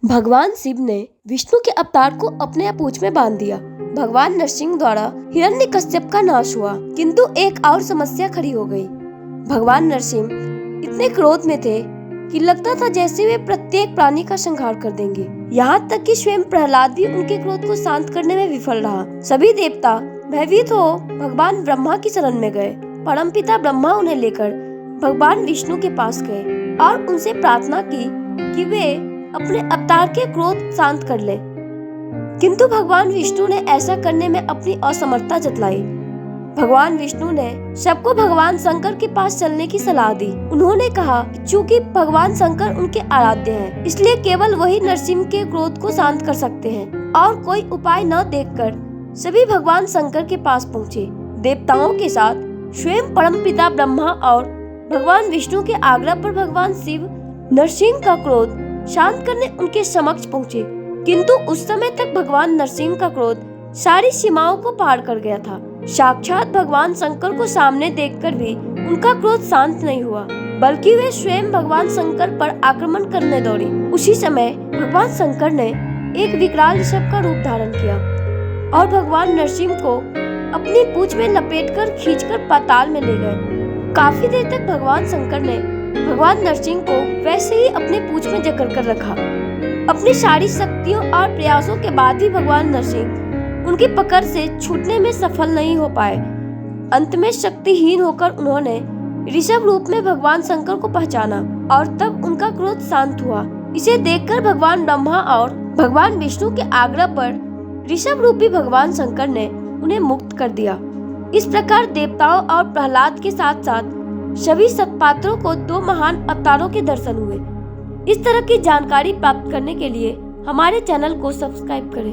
भगवान शिव ने विष्णु के अवतार को अपने पूंछ में बांध दिया। भगवान नरसिंह द्वारा हिरण्यकश्यप का नाश हुआ, किंतु एक और समस्या खड़ी हो गई। भगवान नरसिंह इतने क्रोध में थे कि लगता था जैसे वे प्रत्येक प्राणी का संहार कर देंगे। यहाँ तक कि स्वयं प्रहलाद भी उनके क्रोध को शांत करने में विफल रहा। सभी देवता भयभीत हो भगवान ब्रह्मा की शरण में गए। परमपिता ब्रह्मा उन्हें लेकर भगवान विष्णु के पास गए और उनसे प्रार्थना की कि वे अपने अवतार के क्रोध शांत कर ले, किंतु भगवान विष्णु ने ऐसा करने में अपनी असमर्थता जतलाई। भगवान विष्णु ने सबको भगवान शंकर के पास चलने की सलाह दी। उन्होंने कहा चूंकि भगवान शंकर उनके आराध्य हैं, इसलिए केवल वही नरसिंह के क्रोध को शांत कर सकते हैं। और कोई उपाय न देखकर सभी भगवान शंकर के पास पहुँचे। देवताओं के साथ स्वयं परमपिता ब्रह्मा और भगवान विष्णु के आग्रह पर भगवान शिव नरसिंह का क्रोध शांत करने उनके समक्ष पहुँचे, किंतु उस समय तक भगवान नरसिंह का क्रोध सारी सीमाओं को पार कर गया था। साक्षात भगवान शंकर को सामने देखकर भी उनका क्रोध शांत नहीं हुआ, बल्कि वे स्वयं भगवान शंकर पर आक्रमण करने दौड़े। उसी समय भगवान शंकर ने एक विकराल ऋषभ का रूप धारण किया और भगवान नरसिंह को अपनी पूंछ में लपेटकर खींचकर पाताल में ले गए। काफी देर तक भगवान शंकर ने भगवान नरसिंह को वैसे ही अपने पूंछ में जकड़ कर रखा। अपनी सारी शक्तियों और प्रयासों के बाद भी भगवान नरसिंह उनकी पकड़ से छूटने में सफल नहीं हो पाए। अंत में शक्तिहीन होकर उन्होंने ऋषभ रूप में भगवान शंकर को पहचाना और तब उनका क्रोध शांत हुआ। इसे देखकर भगवान ब्रह्मा और भगवान विष्णु के आग्रह पर ऋषभ रूपी भगवान शंकर ने उन्हें मुक्त कर दिया। इस प्रकार देवताओं और प्रहलाद के साथ साथ सभी सत्पात्रों को दो महान अवतारों के दर्शन हुए। इस तरह की जानकारी प्राप्त करने के लिए हमारे चैनल को सब्सक्राइब करें।